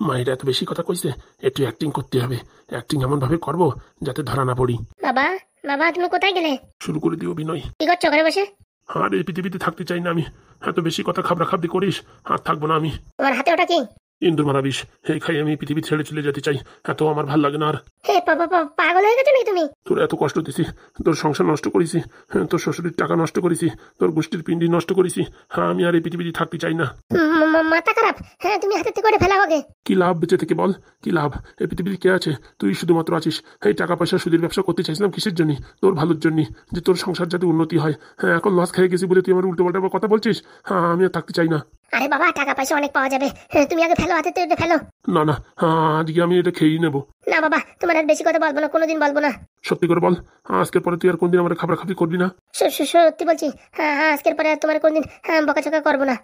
মায়ের এত বেশি কথা কইছে, একটু অ্যাক্টিং করতে হবে। অ্যাক্টিং এমন ভাবে করবো যাতে ধরা না পড়ি। বাবা, বাবা তুমি কোথায় গেলে? শুরু করে দিও অভিনয়। কি করছো ঘরে বসে? আর এই পৃথিবীতে থাকতে চাই না আমি। এত বেশি কথা খাবরা খাবরি করিস, আর থাকবো না আমি। তোমার হাতে ওটা কি? ইন্দুর মারা বিষ। এই খাই আমি পৃথিবী ছেড়ে চলে যেতে চাই। এত আমার ভাল লাগে না আর। হে বাবা, পাগল হয়ে গেছো নাকি তুমি? তোর এত কষ্ট দিছি, তোর সংসার নষ্ট করেছি, তোর শ্বশুরের টাকা নষ্ট করেছি, তোর গোষ্ঠীর পিণ্ডি নষ্ট করেছি। হ্যাঁ, আমি আর এই পৃথিবীতে থাকতে চাই না। মাথা খারাপ? হ্যাঁ, তুমি হাতে করে ফেলা হবে। কি লাভ বেঁচে থেকে বল? কি লাভ? এই পৃথিবীতে কে আছে? তুই শুধুমাত্র আছিস। এই টাকা পয়সা সুদের ব্যবসা করতে চাইছিলাম কিসের জন্য? তোর ভালোর জন্য, যে তোর সংসার যাতে উন্নতি হয়। হ্যাঁ, এখন লস খেয়ে গেছি বলে তুই আমার উল্টো পাল্টা কথা বলছিস? হ্যাঁ, আমি আর থাকতে চাই না। আরে বাবা, টাকা পয়সা অনেক পাওয়া যাবে। হ্যাঁ, তুমি আগে ফেলো, হাতে ফেলো। না না, আজকে আমি এটা খেয়েই নেবো। না বাবা, তোমার আর বেশি কথা বলবো না, কোনোদিন বলবো না। সত্যি করে বল, আজকের পরে তুই আর কোনদিন আমার খাবার খাবি করবি না? সত্যি বলছি। হ্যাঁ, আজকের পরে আর তোমার কোনদিন বকাঝকা করবো না।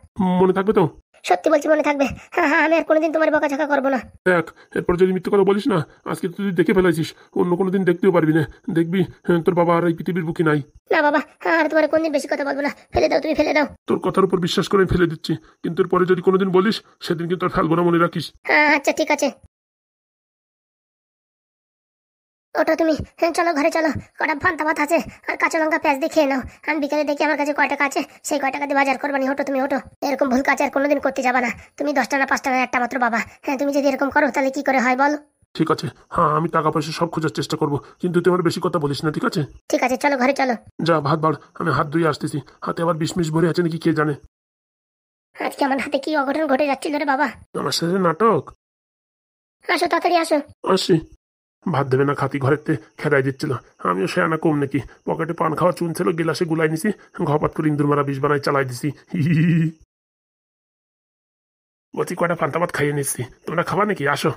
মনে থাকবে তো? সত্যি বলছি, মনে থাকবে। হ্যাঁ, আমি আর কোনোদিন তোমার বকাঝকা করবো না। দেখ, এরপর যদি মিথ্যে কথা বলিস না, আজকে তুই দেখে ফেলাইছিস, অন্য কোনোদিন দেখতেও পারবি না। দেখবি তোর বাবা আর এই পৃথিবীর বুকে নাই। না বাবা, আর তোমার কোনদিন বেশি কথা বলবো না। ফেলে দাও, তুমি ফেলে দাও। তোর কথার উপর বিশ্বাস করে আমি ফেলে দিচ্ছি, কিন্তু এরপরে যদি কোনোদিন বলিস, সেদিন কিন্তু আর ফেলবো না, মনে রাখিস। হ্যাঁ আচ্ছা, ঠিক আছে। ওটা তুমি। হ্যাঁ, চলো ঘরে চলো। কটা পান্তা ভাত আছে আর কাঁচা লঙ্কা পেঁয়াজ দিয়ে খেয়ে নাও। আমি বিকালে দেখি আমার কাছে কয় টাকা আছে, সেই কয় টাকা দিয়ে বাজার করবানি। ওটো তুমি, ওটো। এরকম ভুল কাজ আর কোনোদিন করতে যাবা না। তুমি 10 টাকা 5 টাকা একটা মাত্র বাবা। হ্যাঁ, তুমি যদি এরকম করো তাহলে কি করে হয় বলো? ঠিক আছে, হ্যাঁ, আমি টাকা পয়সা সব খোঁজার চেষ্টা করবো, কিন্তু তুই আমার বেশি কথা বলিস না, ঠিক আছে? ঠিক আছে, চলো ঘরে চলো। যা ভাত বাড়, আমি হাত ধুয়ে আসতেছি। হাতে আবার বিষ ভরে আছে নাকি কে জানে। আজকে আমার হাতে কি অঘটন ঘটে যাচ্ছিল রে বাবা। আমার সাথে নাটক। আসো, তাড়াতাড়ি আসো। আসি। ভাত দেবে না খাতি, ঘরেতে খেদাই দিচ্ছিল। আমিও সে আনা কম নাকি, পকেটে পান খাওয়া চুন ছিল, গিলাসে গুলাই নিছি, ঘপাত করে ইন্দুর মারা বিষ বানাই চালাই দিছি। বলছি কয়টা পান্তা ভাত খাইয়ে নিচ্ছি, তোমরা খাবা নাকি? আসো।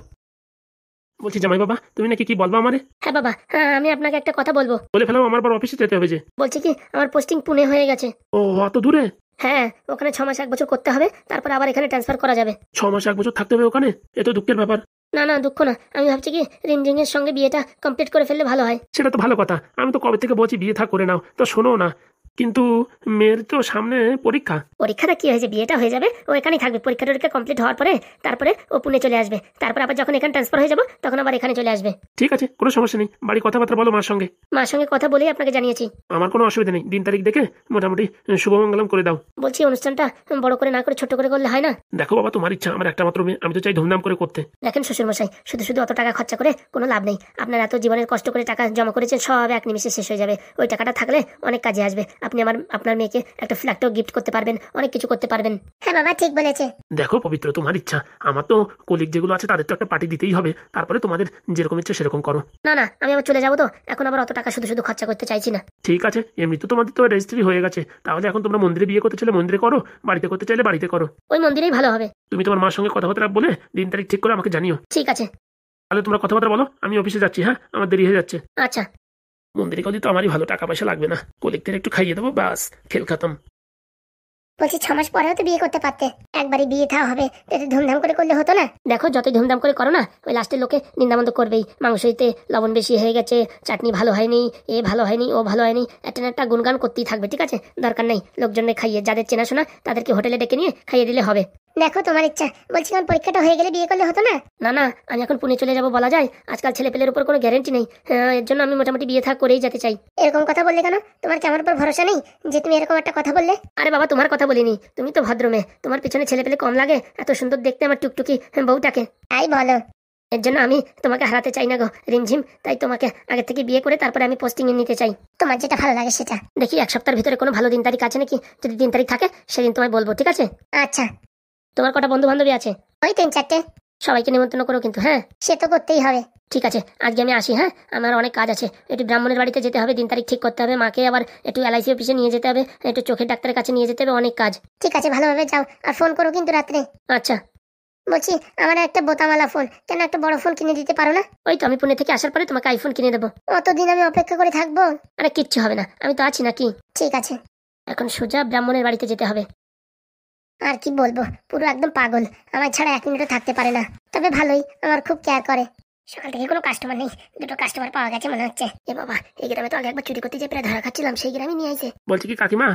বলছি জামাই বাবা, তুমি নাকি কি বলবো আমারে? হ্যাঁ বাবা, হ্যাঁ আমি আপনাকে একটা কথা বলবো। বলে ফেলাও, আমার আবার অফিসে যেতে হবে যে। বলছি কি, আমার পোস্টিং পুনে হয়ে গেছে। ও, অত দূরে? হ্যাঁ, ওখানে 6 মাস 1 বছর করতে হবে, তারপর আবার এখানে ট্রান্সফার করা যাবে। 6 মাস 1 বছর থাকতে হবে ওখানে? এ তো দুঃখের ব্যাপার। না না, দুঃখ না। আমি ভাবছি কি, রিমঝিং এর সঙ্গে বিয়েটা কমপ্লিট করে ফেললে ভালো হয়। সেটা তো ভালো কথা, আমি তো কবে থেকে বলছি বিয়ে থা করে নাও, তো শোনো না। কিন্তু মেয়ের তো সামনে পরীক্ষা। পরীক্ষাটা কি হয়েছে, বিয়েটা হয়ে যাবে, ও এখানেই থাকবে। পরীক্ষা টরীক্ষা কমপ্লিট হওয়ার পরে তারপরে ও পুনে চলে আসবে। তারপর আবার যখন এখানে ট্রান্সফার হয়ে যাবো তখন আবার এখানে চলে আসবে। ঠিক আছে, কোনো সমস্যা নেই। বাড়ি কথাবার্তা বলো মার সঙ্গে। মার সঙ্গে কথা বলেই আপনাকে জানিয়েছি। আমার কোনো অসুবিধা নেই, দিন তারিখ দেখে মোটামুটি শুভমঙ্গলম করে দাও। বলছি, অনুষ্ঠানটা বড় করে না করে ছোট করে করলে হয় না? দেখো বাবা, তোমার ইচ্ছা, আমার একটা মাত্র মেয়ে, আমি তো চাই ধুমধাম করে করতে। দেখেন শ্বশুরমশাই, শুধু শুধু অত টাকা খরচা করে কোনো লাভ নেই। আপনার এত জীবনের কষ্ট করে টাকা জমা করেছেন, সব এক নিমিষে শেষ হয়ে যাবে। ওই টাকাটা থাকলে অনেক কাজে আসবে। আপনি আপনার মেয়েকে একটা ফ্ল্যাটও গিফট করতে পারবেন, অনেক কিছু করতে পারবেন। হ্যাঁ বাবা, ঠিক বলেছে। দেখো পবিত্র, তোমার ইচ্ছা, আমার তো কলিগ যেগুলো আছে তাদের তো একটা পার্টি দিতেই হবে। তারপরে তোমাদের যেরকম ইচ্ছে সেরকম করো। না না, আমি আবার চলে যাবো তো, এখন আবার অত টাকা শুধু শুধু খরচা করতে চাইছি না। ঠিক আছে, এমনি তো তোমাদের তো রেজিস্ট্রি হয়ে গেছে, তাহলে এখন তোমরা মন্দিরে বিয়ে করতে চাইলে মন্দিরে করো, বাড়িতে করতে চাইলে বাড়িতে করো। ওই মন্দিরেই ভালো হবে। তুমি তোমার মার সঙ্গে কথাবার্তা বলে দিন তারিখ ঠিক করে আমাকে জানিও। ঠিক আছে। তাহলে তোমরা কথাবার্তা বলো, আমি অফিসে যাচ্ছি। হ্যাঁ, আমার দেরি হয়ে যাচ্ছে। আচ্ছা। মন্দিরে করলে তো আমারই ভালো, টাকা পয়সা লাগবে না, কলিগদের একটু খাইয়ে দেবো, বাস খেল খতম। বলছি 6 মাস পরেও তো বিয়ে করতে পারতে, একবারই বিয়ে থা হবে, এতে ধুমধাম করে করলে হতো না? দেখো, যতই ধুমধাম করে করো না, ওই লাস্টের লোকে নিন্দামন্দ করবেই। মাংসতে লবণ বেশি হয়ে গেছে, চাটনি ভালো হয়নি, এ ভালো হয়নি, ও ভালো হয়নি, একটা না একটা গুনগান করতেই থাকবে। ঠিক আছে, দরকার নেই। লোকজনকে খাইয়ে, যাদের চেনাশোনা তাদেরকে হোটেলে ডেকে নিয়ে খাইয়ে দিলে হবে। দেখো তোমার ইচ্ছা। বলছি, আমার পরীক্ষাটা হয়ে গেলে বিয়ে করলে হতো না? না না, আমি এখন পুনে চলে যাবো বলা যায়? আজকাল ছেলেপেলের উপর কোনো গ্যারেন্টি নেই। এর জন্য আমি মোটামুটি বিয়ে থাক করেই যেতে চাই। এরকম কথা বললে কেন? তোমার কি আমার উপর ভরসা নেই যে তুমি এরকম একটা কথা বললে? আরে বাবা, তোমার কথা বলিনি, তুমি তো ভদ্র মেয়ে, তোমার পিছনে ছেলেপেলে কম লাগে? এত সুন্দর দেখতে আমার টুকটুকি বউটাকে। তাই বলো? এর জন্য আমি তোমাকে হারাতে চাই না গো রিমঝিম, তাই তোমাকে আগে থেকে বিয়ে করে তারপরে আমি পোস্টিং এ নিতে চাই। তোমার যেটা ভালো লাগে সেটা। দেখি 1 সপ্তাহের ভিতরে কোনো ভালো দিন তারিখ আছে নাকি, যদি দিন তারিখ থাকে সেদিন তোমায় বলবো, ঠিক আছে? আচ্ছা। তোমার কটা বন্ধু বান্ধবী আছে? ওই 3-4টে। সবাইকে নিমন্ত্রণ করো কিন্তু। হ্যাঁ, সে তো করতেই হবে। ঠিক আছে, আজকে আমি আসি। হ্যাঁ, আমার অনেক কাজ আছে। একটু ব্রাহ্মণের বাড়িতে যেতে হবে, দিন তারিখ ঠিক করতে হবে, মাকে আবার একটু LIC অফিসে নিয়ে যেতে হবে, একটু চোখের ডাক্তারের কাছে নিয়ে যেতে হবে, অনেক কাজ। ঠিক আছে, ভালোভাবে যাও, আর ফোন করো কিন্তু রাত্রে। আচ্ছা। বলছি, আমার একটা বোতামওয়ালা ফোন, কেন একটা বড় ফোন কিনে দিতে পারো না? ওই তো, আমি পুনে থেকে আসার পরে তোমাকে আইফোন কিনে দেবো। অতদিন আমি অপেক্ষা করে থাকবো? আরে কিচ্ছু হবে না, আমি তো আছি নাকি। ঠিক আছে। এখন সোজা ব্রাহ্মণের বাড়িতে যেতে হবে। আর কি বলবো, পুরো একদম পাগল, আমার ছাড়া 1 মিনিটও থাকতে পারে না। তবে ভালোই, আমার খুব কেয়ার করে। সকাল থেকে কোনো কাস্টমার নেই, 2টো কাস্টমার পাওয়া গেছে মনে হচ্ছে। এ বাবা, এই গ্রামে তো আগে একবার চুরি করতে যে প্রায় ধরা খাচ্ছিলাম, সেই গ্রামে নিয়ে আইছে। বলছি কি কাকিমা,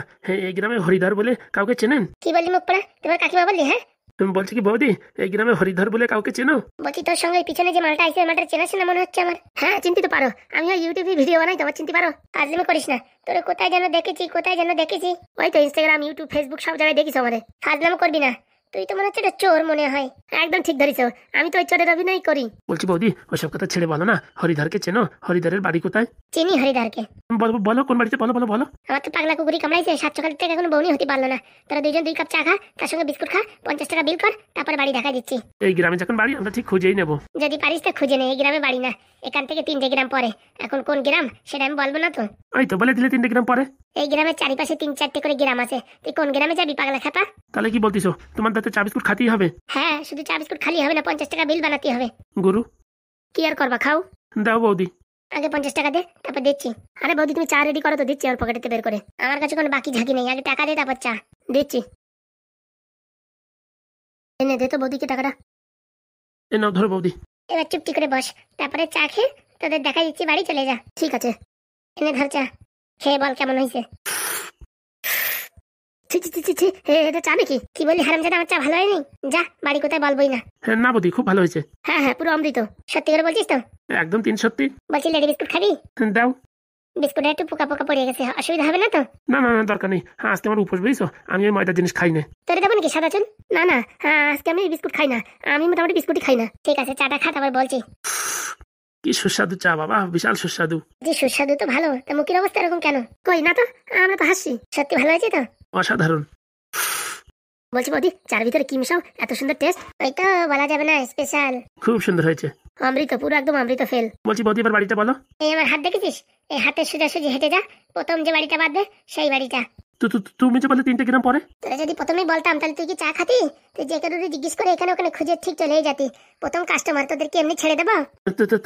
এই গ্রামে হরিধর বলে কাউকে চেনেন? কি বললি মুখ পড়া? তোমার কাকিমা বললি? হ্যাঁ, তুমি বলছি কি বৌদি, এই গ্রামে হরিধর বলে কাউকে চেনো? বলছি তোর সঙ্গে ওই পিছনে যে মালটা আছে মালটা চেনা চেনা মনে হচ্ছে আমার। হ্যাঁ চিনতে তো পারো, আমিও ইউটিউবে ভিডিও বানাই, তোমার চিনতে পারো। ফাজলামি করিস না, তোর কোথায় যেন দেখেছি। ওই তো ইনস্টাগ্রাম, ইউটিউব, ফেসবুক সব জায়গায় দেখিস আমাদের। ফাজলামি করবি না, তুই তো মনে হচ্ছে একটা চোর মনে হয়। একদম ঠিক ধরিস, আমি তো ওই চোরের অভিনয় করি। বলছি বৌদি, ওসব কথা ছেড়ে বলো না, হরিধরকে চেনো? হরিধরের বাড়ি কোথায়? চিনি হরিদারকে। বলো বলো, কোন বাড়িতে? বলো বলো বলো। আমার তো পাগলা কুকুরি কামড়াইছে, 7 সকাল থেকে এখনো বউনি হতে পারলো না। তোরা 2জন 2 কাপ চা খা, তার সঙ্গে বিস্কুট খা, 50 টাকা বিল কর, তারপর বাড়ি দেখা দিচ্ছি। এই গ্রামে যখন বাড়ি আমরা ঠিক খুঁজেই নেবো। যদি পারিস তো খুঁজে নে, এই গ্রামে বাড়ি না, এখান থেকে 3টে গ্রাম পরে। এখন কোন গ্রাম সেটা আমি বলবো না তো। ওই তো বলে দিলে 3টে গ্রাম পরে। এই গ্রামের চারিপাশে 3-4টে করে গ্রাম আছে, তুই কোন গ্রামে যাবি পাগলা খাপা? তাহলে কি বলতিছো, তোমার দাঁতে চা বিস্কুট খাতেই হবে? হ্যাঁ, শুধু চা বিস্কুট খালি হবে না, 50 টাকা বিল বানাতে হবে। গুরু কি আর করবা, খাও। দাও বৌদি। আগে 50 টাকা দে, তারপর দিচ্ছি। আরে বৌদি তুমি চা রেডি করো তো, দিচ্ছি ওর পকেটেতে বের করে। আমার কাছে কোনো বাকি ঝাঁকি নেই, আগে টাকা দে তারপর চা দিচ্ছি। এনে দে তো বৌদিকে টাকাটা। এ নাও ধরো বৌদি। এবার চুপটি করে বস, তারপরে চা খেয়ে তোদের দেখা দিচ্ছি, বাড়ি চলে যা। ঠিক আছে, এনে ধর চা, খেয়ে বল কেমন হয়েছে। ছি ছি ছি ছি ছি, এটা চা নাকি? কি বললি হারামজাদা, আমার চা ভালো হয়নি? যা বাড়ি কোথায় বলবোই না। হ্যাঁ না বৌদি, খুব ভালো হয়েছে। হ্যাঁ হ্যাঁ, পুরো অমৃত। সত্যি করে বলছিস তো? একদম 3 সত্যি। বলছি লেডি বিস্কুট খাবি? দাও। বিস্কুটে একটু পোকা পোকা পড়ে গেছে, অসুবিধা হবে না তো? না না না, দরকার নেই। হ্যাঁ আজকে আমার উপোস, বুঝছো, আমি ওই ময়দার জিনিস খাই না। তোরে দেবো নাকি সাদা চুন? না না, হ্যাঁ আজকে আমি বিস্কুট খাই না, আমি মোটামুটি বিস্কুটই খাই না। ঠিক আছে, চাটা খা, তারপর বলছি। কি সুস্বাদু চা বাবা, বিশাল সুস্বাদু। যে সুস্বাদু তো ভালো, তা মুখের অবস্থা এরকম কেন? কই না তো, আমরা তো হাসছি। সত্যি ভালো হয়েছে তো? অসাধারণ। বলছি বৌদি, চার ভিতরে কি মিশাও, এত সুন্দর টেস্ট? ওই তো বলা যাবে না, স্পেশাল। খুব সুন্দর হয়েছে। অমৃত, পুরো একদম অমৃত ফেল। বলছি বৌদি, এবার বাড়িটা বলো। এই আমার হাত দেখেছিস? এই হাতের সোজাসুজি হেঁটে যা, প্রথম যে বাড়িটা বাঁধবে সেই বাড়িটা। তুমি যে বলে 3টে গ্রাম পরে। তোরা যদি প্রথমেই বলতাম তাহলে তুই কি চা খাতি? তুই যে কারোর জিজ্ঞেস করে এখানে ওখানে খুঁজে ঠিক চলেই যাতি। প্রথম কাস্টমার, তোদের কি এমনি ছেড়ে দেবো?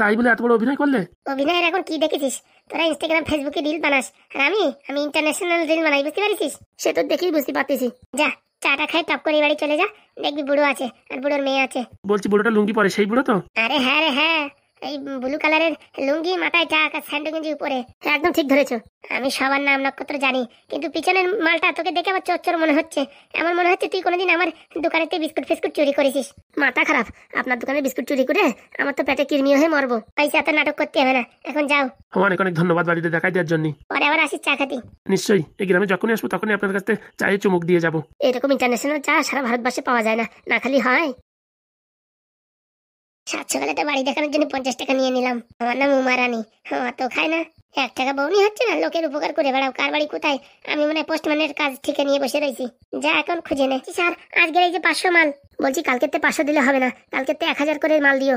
তাই বলে এত বড় অভিনয় করলে? অভিনয়ের এখন কি দেখেছিস? তোরা ইনস্টাগ্রাম ফেসবুকে রিল বানাস, আর আমি ইন্টারন্যাশনাল রিল বানাই, বুঝতে পারিস? সে তো দেখেই বুঝতে পারতেছি। যা চাটা খাই, টপ করে বাড়ি চলে যা, দেখবি বুড়ো আছে আর বুড়োর মেয়ে আছে। বলছি বুড়োটা লুঙ্গি পরে, সেই বুড়ো তো? আরে হ্যাঁ রে হ্যাঁ, এই ব্লু কালারের লুঙ্গি, মাথায় টাক আর স্যান্ডো গেঞ্জি উপরে। একদম ঠিক ধরেছো। আমি সবার নাম নক্ষত্র জানি, কিন্তু পিছনের মালটা তোকে দেখে আমার চোর মনে হচ্ছে। এমন মনে হচ্ছে তুই কোনোদিন আমার দোকানেতে বিস্কুট ফিস্কুট চুরি করেছিস। মাথা খারাপ, আপনার দোকানে বিস্কুট চুরি করে আমার তো পেটে কিরমি হয়ে মরবো। পয়সা এত নাটক করতে হবে না, এখন যাও। অনেক অনেক ধন্যবাদ বাড়িতে দেখাই দেওয়ার জন্য। পরে আবার আসিস চা খাতি। নিশ্চয়ই, এই গ্রামে যখনই আসবো তখনই আপনার কাছে চায়ে চুমুক দিয়ে যাবো। এরকম ইন্টারন্যাশনাল চা সারা ভারতবর্ষে পাওয়া যায় না, না খালি হয়। 7 সকালে তো বাড়ি দেখানোর জন্য 50 টাকা নিয়ে নিলাম। আমার নাম উমা রানী, অত খায় না। 1 টাকা বউনি হচ্ছে না, লোকের উপকার করে বেড়াও। কার বাড়ি কোথায়? আমি মনে হয় পোস্টম্যানের কাজ থেকে নিয়ে বসে রয়েছি। যা এখন খুঁজে নে। স্যার আজকের এই যে 500 মাল, বলছি কালকে 500 দিলে হবে না, কালকে 1000 করে মাল দিও।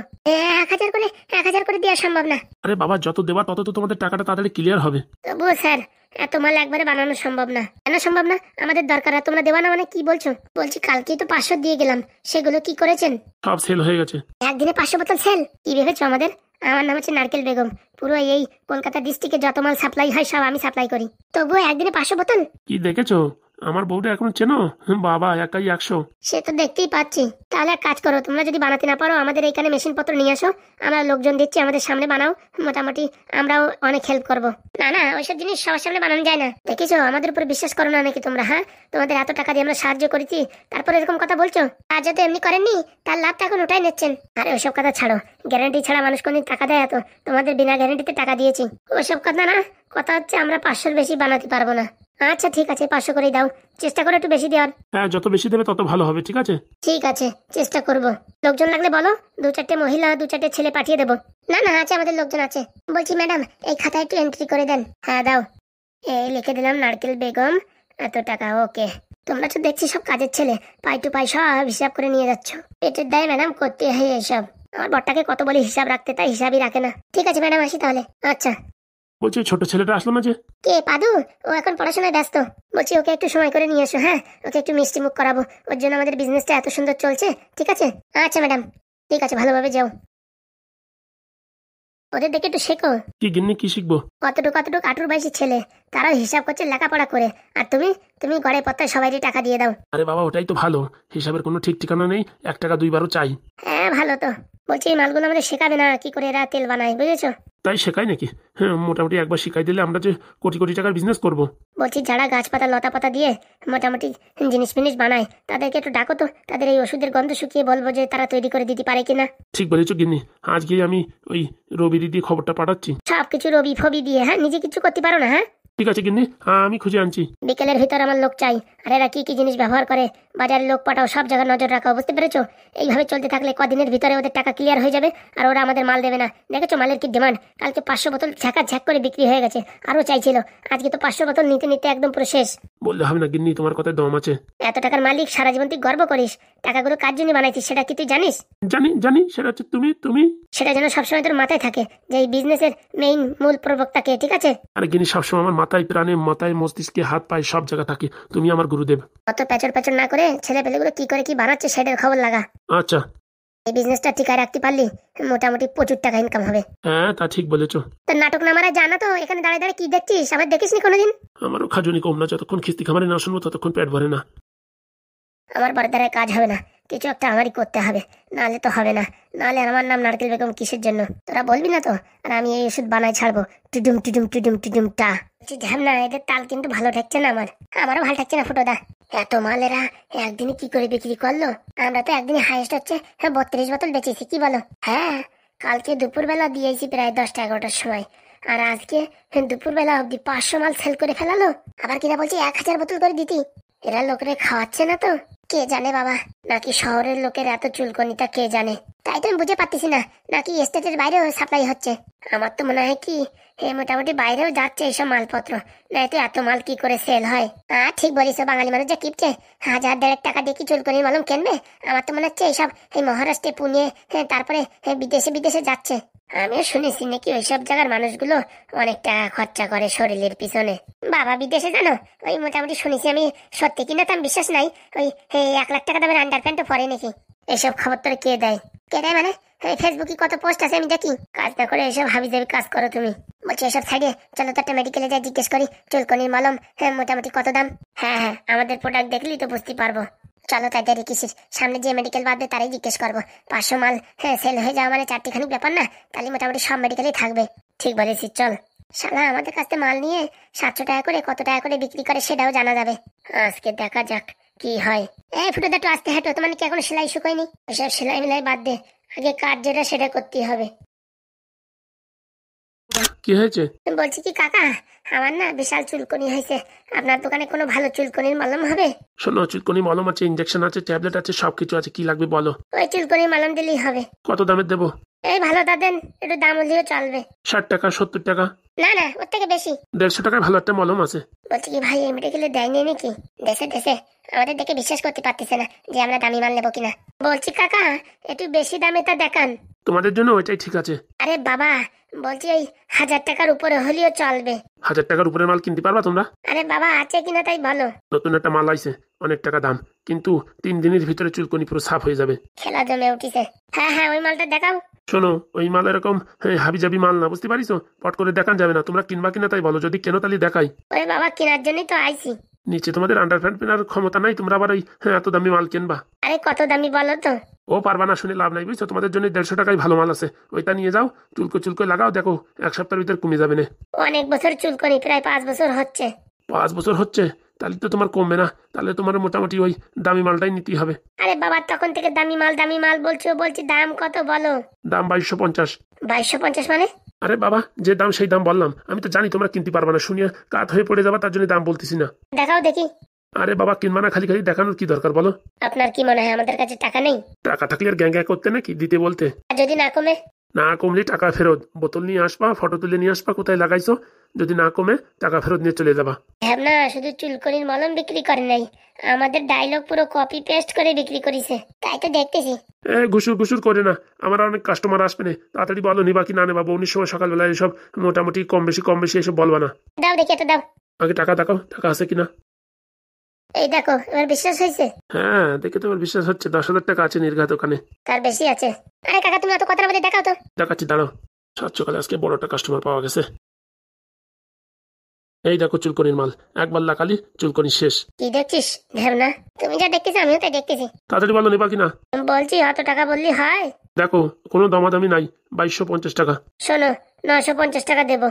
1000 করে দেওয়া সম্ভব না। আরে বাবা, যত দেবা তত তো তোমাদের টাকাটা তাড়াতাড়ি ক্লিয়ার হবে। তবুও স্যার, এত মাল একবারে বানানো সম্ভব না। কেন সম্ভব না? আমাদের দরকার, আর তোমরা দেওয়া না মানে কি বলছো? বলছি কালকেই তো 500 দিয়ে গেলাম, সেগুলো কি করেছেন? সব সেল হয়ে গেছে। একদিনে 500 বোতল সেল? কি ভেবেছো আমাদের? আমার নাম হচ্ছে নারকেল বেগম, পুরো এই কলকাতা ডিস্ট্রিক্টে যত মাল সাপ্লাই হয় সব আমি সাপ্লাই করি। তবুও একদিনে 500 বোতল? কি দেখেছো, আমার বউটা এখন চেনো? বাবা, একাই 100। সে তো দেখতেই পাচ্ছি। তাহলে এক কাজ করো, তোমরা যদি বানাতে না পারো আমাদের এইখানে মেশিন পত্র নিয়ে আসো, আমরা লোকজন দিচ্ছি, আমাদের সামনে বানাও, মোটামুটি আমরাও অনেক হেল্প করবো। না না, ওইসব জিনিস সবার সামনে বানানো যায় না। দেখেছো, আমাদের উপরে বিশ্বাস করো না নাকি তোমরা? হ্যাঁ, তোমাদের এত টাকা দিয়ে আমরা সাহায্য করেছি, তারপরে এরকম কথা বলছো। আর যদি এমনি করেননি, তার লাভটা এখন ওটাই নিচ্ছেন। আরে ওইসব কথা ছাড়ো, গ্যারান্টি ছাড়া মানুষ কোনদিন টাকা দেয়? এত তোমাদের বিনা গ্যারান্টিতে টাকা দিয়েছি। ওইসব কথা না, কথা হচ্ছে আমরা 500-র বেশি বানাতে পারবো না। আচ্ছা ঠিক আছে, 500 করেই দাও, চেষ্টা করো একটু বেশি দেওয়ার। হ্যাঁ, যত বেশি দেবে তত ভালো হবে। ঠিক আছে ঠিক আছে, চেষ্টা করব। লোকজন লাগলে বলো, 2-4টে মহিলা 2-4টে ছেলে পাঠিয়ে দেবো। না না, আছে, আমাদের লোকজন আছে। বলছি ম্যাডাম, এই খাতায় একটু এন্ট্রি করে দেন। হ্যাঁ দাও, এই লিখে দিলাম নারকেল বেগম, এত টাকা। ওকে, তোমরা তো দেখছি সব কাজের ছেলে, পাই টু পাই সব হিসাব করে নিয়ে যাচ্ছ। পেটের দায় ম্যাডাম করতে হয় এইসব। আমার বরটাকে কত বলি হিসাব রাখতে, তাই হিসাবই রাখে না। ঠিক আছে ম্যাডাম, আসি তাহলে। আচ্ছা। বলছি ছোট ছেলেটা আসলো না যে? কে পাদু? ও এখন পড়াশোনায় ব্যস্ত। বলছি ওকে একটু সময় করে নিয়ে এসো। হ্যাঁ, ওকে একটু মিষ্টি মুখ করাবো, ওর জন্য আমাদের বিজনেসটা এত সুন্দর চলছে। ঠিক আছে? আচ্ছা ম্যাডাম, ঠিক আছে, ভালোভাবে যাও। ওদের দেখে একটু শেখো। কি গিন্নি, কি শিখবো? কতটুকু 8 বয়সী ছেলে, তারাও হিসাব করছে লেখাপড়া করে, আর তুমি তুমি ঘরে পত্তায় সবাইকে টাকা দিয়ে দাও। আরে বাবা, ওটাই তো ভালো, হিসাবের কোনো ঠিক ঠিকানা নেই, 1 টাকা 2 বারও চাই। হ্যাঁ ভালো তো, বলছি এই মালগুলো আমাদের শেখাবে না কি করে এরা তেল বানায়, বুঝেছো? তাই শেখায় নাকি? হ্যাঁ, মোটামুটি একবার শিখাই দিলে আমরা যে কোটি কোটি টাকার বিজনেস করব। বলছি যারা গাছপাতা লতা পাতা দিয়ে মোটামুটি জিনিস ফিনিস বানায় তাদেরকে একটু ডাকো তো, তাদের এই ওষুধের গন্ধ শুকিয়ে বলবো যে তারা তৈরি করে দিতে পারে কিনা। ঠিক বলেছো গিন্নি, আজকে আমি ওই রবি দিদি খবরটা পাঠাচ্ছি। সবকিছু রবি ফবি দিয়ে, হ্যাঁ নিজে কিছু করতে পারো না? হ্যাঁ ঠিক আছে গিন্নি, আমি খুঁজে আনছি। বিকেলের ভিতর আমার লোক চাই, আর এরা কি কি জিনিস ব্যবহার করে বাজারের লোক পাঠাও, সব জায়গায় নজর রাখো, বুঝতে পেরেছো? এইভাবে চলতে থাকলে কদিনের ভিতরে ওদের টাকা ক্লিয়ার হয়ে যাবে আর ওরা আমাদের মাল দেবে না। দেখেছো মালের কি ডিমান্ড? কালকে 500 বোতল ঝাঁকা ঝাঁক করে বিক্রি হয়ে গেছে, আরো চাইছিল, আজকে তো 500 বোতল নিতে নিতে একদম পুরো শেষ। বললে হবে না গিন্নি, তোমার কথায় দম আছে। এত টাকার মালিক, সারা জীবন তুই গর্ব করিস, টাকাগুলো কার জন্য বানাইছিস সেটা কি তুই জানিস? জানি জানি, সেটা হচ্ছে তুমি তুমি সেটা যেন সবসময় তোর মাথায় থাকে যে এই বিজনেসের মেইন মূল প্রবক্তা কে, ঠিক আছে? আরে গিন্নি, সবসময় আমার মাথায় প্রাণে, মাথায় মস্তিষ্কে, হাত পায়ে সব জায়গা থাকে তুমি আমার গুরুদেব। অত প্যাচর প্যাচর না করে ছেলে পেলেগুলো কি করে কি বানাচ্ছে সেটার খবর লাগা। আচ্ছা। এই বিজনেসটা টিকায় রাখতে পারলি মোটামুটি প্রচুর টাকা ইনকাম হবে। হ্যাঁ, তা ঠিক বলেছো। তোর নাটক না মারা জানা তো, এখানে দাঁড়িয়ে দাঁড়িয়ে কি দেখছিস? আবার দেখিসনি কোনোদিন? আমারও খাজুনি কম না, যতক্ষণ খিস্তি খামারে না শুনবো ততক্ষণ পেট ভরে না। আমার বাড়ির দ্বারা কাজ হবে না, কিছু একটা আমারই করতে হবে, নাহলে তো হবে না। নাহলে আর আমার নাম নারকেল বেগম কিসের জন্য তোরা বলবি না তো? আর আমি এই ওষুধ বানাই ছাড়বো, টুডুম টুডুম টুডুম টুডুম টা। ঝামনা, এদের তাল কিন্তু ভালো ঠেকছে না আমার, আমারও ভালো ঠেকছে না ফুটোদা। এত মাল এরা একদিনে কি করে বিক্রি করলো? আমরা তো একদিনে হাইয়েস্ট হচ্ছে 32 বোতল বেচেছি, কি বলো? হ্যাঁ, কালকে দুপুরবেলা দিয়েছি প্রায় 10টা-11টার সময়, আর আজকে দুপুরবেলা অব্দি 500 মাল সেল করে ফেলালো। আবার কিনা বলছি 1000 বোতল করে দিতি। এরা লোকেরা খাওয়াচ্ছে না তো? কে জানে বাবা, নাকি শহরের লোকের এত চুলকনিটা কে জানে? তাই তো আমি বুঝে পাচ্ছি না, নাকি স্টেটের বাইরেও সাপ্লাই হচ্ছে। আমার তো মনে হয় কি মোটামুটি বাইরেও যাচ্ছে এইসব মালপত্র, নাই তো এত মাল কি করে সেল হয়? ঠিক বলিস, বাঙালি মানুষ যা কিপছে, 1000-1500 টাকা দিয়ে কি চুলকনির মলম কিনবে? আমার তো মনে হচ্ছে এইসব এই মহারাষ্ট্রে, পুনে, তারপরে বিদেশে বিদেশে যাচ্ছে। আমিও শুনেছি নাকি ওইসব জায়গার মানুষগুলো অনেক টাকা খরচা করে শরীরের পিছনে। বাবা বিদেশে জানো, ওই মোটামুটি শুনেছি, আমি সত্যি কিনা তো আমি বিশ্বাস নাই, ওই 1 লাখ টাকা দামের আন্ডার প্যান্টও পরে নাকি। এসব খবর তোর কে দেয়? কে দেয় মানে? ফেসবুকে কত পোস্ট আছে আমি দেখি। কাজ না করে এসব হাবি জাবি কাজ করো তুমি। বলছি এসব সাইডে চলো তো একটা মেডিকেলে যাই, জিজ্ঞেস করি চুলকনির মলম মোটামুটি কত দাম। হ্যাঁ, আমাদের প্রোডাক্ট দেখলেই তো বুঝতে পারবো। চলো তাই দেরি কিসের, সামনে যে মেডিকেল বাদে তারাই জিজ্ঞেস করবো। 500 মাল সেল হয়ে যাওয়া মানে চারটিখানি ব্যাপার না, তাহলে মোটামুটি সব মেডিকেলেই থাকবে। ঠিক বলেছিস, চল। শালা আমাদের কাছ থেকে মাল নিয়ে 700 টাকা করে কত টাকা করে বিক্রি করে সেটাও জানা যাবে। আজকে দেখা যাক কি হয়। ফুটোদা একটু আসতে হাঁটো, তোমার কি এখনো সেলাই শুকায়নি? ওইসব সেলাই মিলাই বাদ দে, আগে কাজ যেটা সেটা করতেই হবে। কি হয়েছে? বলছি কি কাকা, আমার না বিশাল চুলকনি হয়েছে, আপনার দোকানে কোনো ভালো চুলকনির মলম হবে? শোনো, চুলকনি মলম আছে, ইঞ্জেকশন আছে, ট্যাবলেট আছে, সবকিছু আছে, কি লাগবে বলো? ওই চুলকনির মলম দিলেই হবে। কত দামের দেবো? এই ভালোটা দেন, একটু দাম হলেও চলবে। 60 টাকা, 70 টাকা? না না, ওর থেকে বেশি। 150 টাকায় ভালো একটা মলম আছে। বলছি কি ভাই, এই মেডিকেলে দেয়নি নাকি? দেশে দেশে আমাদের দেখে বিশ্বাস করতে পারতেছে না যে আমরা দামি মাল নেবো কিনা। বলছি কাকা, একটু বেশি দামে তা দেখান। তোমাদের জন্য ওইটাই ঠিক আছে। আরে বাবা, বলছি এই 1000 টাকার উপরে হলেও চলবে। 1000 টাকার উপরে মাল কিনতে পারবা তোমরা? আরে বাবা, আছে কিনা তাই বলো। নতুন একটা মাল আইছে, অনেক টাকা দাম, কিন্তু 3 দিনের ভিতরে চুলকনি পুরো সাফ হয়ে যাবে। খেলা জমে উঠিছে। হ্যাঁ, ওই মালটা দেখাও। শোনো, ওই মাল এরকম হাবি জাবি মাল না, বুঝতে পারিস? পট করে দেখান যাবে না। তোমরা কিনবা কিনা তাই বলো, যদি কেন তাহলে দেখাই। ওরে বাবা, কেনার জন্যই তো আইছি। নিচে তোমাদের আন্ডারপ্যান্ট কেনার ক্ষমতা নাই, তোমরা আবার ওই এত দামি মাল কিনবা? আরে কত দামি বলো তো? ও পারবা না শুনে লাভ নাই, বুঝছো? তোমাদের জন্য 150 টাকায় ভালো মাল আছে, ওইটা নিয়ে যাও, চুলকো লাগাও, দেখো 1 সপ্তাহের ভিতরে কমে যাবে না। অনেক বছর চুলকনি, প্রায় 5 বছর হচ্ছে। 5 বছর হচ্ছে? তাহলে তো তোমার কমবে না, তাহলে তোমার মোটামুটি ওই দামি মালটাই নিতেই হবে। আরে বাবা, তখন থেকে দামি মাল বলছি, দাম কত বলো? দাম 2250। 2250 মানে? আরে বাবা, যে দাম সেই দাম বললাম, আমি তো জানি তোমরা কিনতে পারবা না, শুনিয়া কাত হয়ে পড়ে যাবা, তার জন্য দাম বলতেছি না। দেখাও দেখি। আরে বাবা, কিনবা না, খালি খালি দেখানোর কি দরকার বলো? আপনার কি মনে হয় আমাদের কাছে টাকা নেই? টাকা থাকলে আর গ্যাং করতে নাকি, দিতে বলতে? আর যদি না কমে? না কমলে টাকা ফেরত, বোতল নিয়ে আসবা, ফটো তুলে নিয়ে আসবা কোথায় লাগাইছো, যদি না কমে টাকা ফেরত নিয়ে চলে যাবা। না, শুধু চুলকনির মলম বিক্রি করে নাই, আমাদের ডায়লগ পুরো কপি পেস্ট করে বিক্রি করেছে, তাই তো দেখতেছি। ঘুষুর করে না, আমার অনেক কাস্টমার আসবে না, তাড়াতাড়ি বলো নিবা কি না নেবা। বউনির সময় সকালবেলা এসব মোটামুটি কম বেশি এসব বলবা না। দাও দেখি, এটা দাও। আগে টাকা দেখাও, টাকা আছে কিনা। এই দেখো, এবার বিশ্বাস হয়েছে? হ্যাঁ, দেখে তোমার বিশ্বাস হচ্ছে। 10,000 টাকা আছে নির্ঘাত ওখানে। তার বেশি আছে? আরে কাকা, তুমি অত কথার মধ্যে দেখাও তো। দেখাচ্ছি, দাঁড়াও। সাত সকালে আজকে বড় একটা কাস্টমার পাওয়া গেছে। এই দেখো চুলকনির মাল, একবার লাগালি চুলকনি শেষ। কি দেখছিস না? তুমি যা দেখতেছি আমিও তাই দেখতেছি। তাড়াতাড়ি বলো নিবা কিনা। বলছি অত টাকা বললি হয়? দেখো কোনো দামাদামি নাই, 2250 টাকা। শোনো, 950 টাকা দেবো।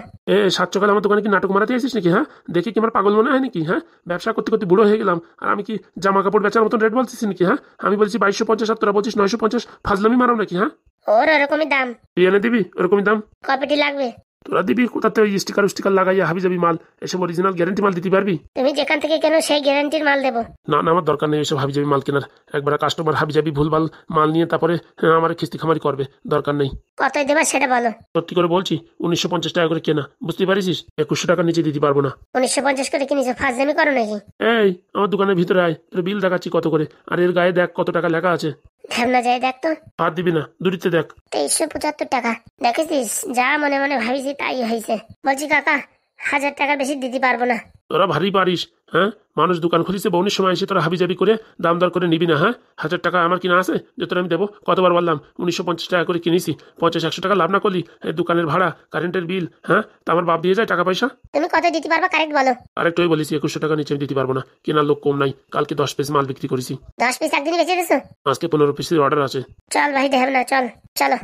7 সকালে আমার দোকানে কি নাটক মারাতে আসিস নাকি? হ্যাঁ, দেখি কি আমার পাগল মনে হয় নাকি? হ্যাঁ, ব্যবসা করতে করতে বুড়ো হয়ে গেলাম আর আমি কি জামা কাপড় বেচার মতন রেট বলছিস নাকি? হ্যাঁ, আমি বলছি 2250 আর তোরা বলছিস 950। ফাজলামি মারাও নাকি? হ্যাঁ, ওর ওরকমই দাম। তুই এনে দিবি ওরকমই দাম? কপিটি লাগবে? তোরা দিবি কোথাতে? ওই স্টিকার লাগাইয়া হাবি যাবি মাল, এসব অরিজিনাল গ্যারান্টি মাল দিতে পারবি? তুমি যেখান থেকে কেন সেই গ্যারান্টির মাল দেবো। না না, আমার দরকার নেই এসব হাবি যাবি মাল কেনার। একবার কাস্টমার হাবি যাবি ভুলভাল মাল নিয়ে তারপরে আমার খিস্তি খামারি করবে, দরকার নেই। কতই দেবা সেটা বলো। সত্যি করে বলছি 1950 টাকা করে কেনা, বুঝতে পারিস? 2100 টাকার নিচে দিতে পারবো না। 1950 করে কিনেছো, ফাজলামি করো নাকি? এই আমার দোকানের ভিতরে আয়, তোর বিল দেখাচ্ছি কত করে, আর এর গায়ে দেখ কত টাকা লেখা আছে। ঢ্যামনা যায় দেখ তো। আর দিবি না, দূরিতে দেখ। 2375 টাকা। দেখেছিস, যা মনে মনে ভাবিছি তাই হয়েছে। বলছি কাকা, 1000 টাকার বেশি দিতে পারবো না। তোরা ভারী পারিস। হ্যাঁ, মানুষ দোকান খুলিছে, বউনির সময় এসে তোরা হাবি যাবি করে দাম দর করে নিবি না? হ্যাঁ, 1000 টাকা আমার কিনা আছে যে তোরা আমি দেবো? কতবার বললাম 1950 টাকা করে কিনেছি, 50-100 টাকা লাভ না করলি? দোকানের ভাড়া, কারেন্টের বিল, হ্যাঁ, তা আমার বাপ দিয়ে যায় টাকা পয়সা। তুমি কত দিতে পারবা কারেক্ট বলো। আরেকটাই বলেছি 2100 টাকা নিচে আমি দিতে পারবো না, কেনার লোক কম নাই। কালকে 10 পিস মাল বিক্রি করেছি। 10 পিস একদিনই বেঁচে দিছো? আজকে 15 পিসের অর্ডার আছে। চল ভাই ঢ্যামনা, চল চলো।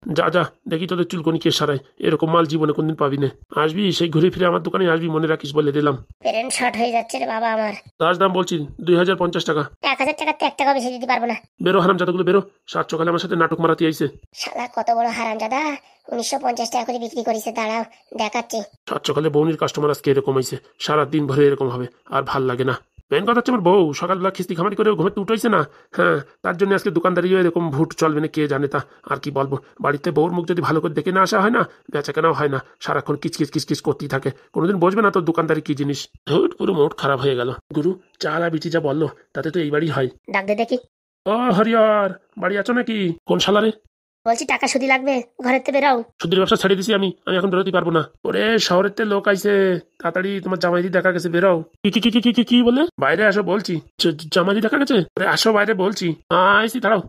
যা যা, দেখি তোদের চুলকনি কে সারায়, এরকম মাল জীবনে কোনদিন পাবি না। আসবি সেই ঘুরে ফিরে আমার দোকানে আসবি, মনে রাখিস বলে দিলাম। পেরেন্ট শর্ট হয়ে যাচ্ছে রে বাবা আমার। তার দাম বলছি 2050 টাকা। 1000 টাকাতে 1 টাকা বেশি দিতে পারবো না। বেরো হারাম জাদাগুলো বেরো, 7 সকালে আমার সাথে নাটক মারাতে আইছে। শালা কত বড় হারামজাদা, 1950 টাকা করে বিক্রি করেছে। দাঁড়াও দেখাচ্ছি। 7 সকালে বউনির কাস্টমার আজকে এরকম আইছে, সারাদিন ভরে এরকম হবে, আর ভাল লাগে না। মেন কথা হচ্ছে আমার বউ সকালবেলা খিস্তি খামারি করে ঘুমে উঠাইছে না। হ্যাঁ, তার জন্য আজকে দোকানদারিও এরকম ভুট চলবে না কে জানে তা। আর কি বলবো, বাড়িতে বউর মুখ যদি ভালো করে দেখে না আসা হয় না, বেচা কেনাও হয় না, সারাক্ষণ কিচকিচ করতেই থাকে। কোনোদিন বসবে না তোর দোকানদারি কি জিনিস। ধুর, পুরো মোট খারাপ হয়ে গেল। গুরু, চাল আর বিটি যা বললো তাতে তো এই বাড়ি হয়। ডাক দে দেখি। ও হরিহর, বাড়ি আছো নাকি? কোন শালারে? বলছি টাকা সুদি লাগবে, ঘরের থেকে বেরাও। সুদের ব্যবসা ছেড়ে দিছি আমি এখন বেরোতে পারবো না। ওরে শহরের তে লোক আইছে, তাড়াতাড়ি তোমার জামাইদি দেখা গেছে, বেরো। কি কি কি কি কি কি বলে? বাইরে আসো বলছি। জামাইদি দেখা গেছে? আসো বাইরে বলছি। আইসি, দাঁড়াও।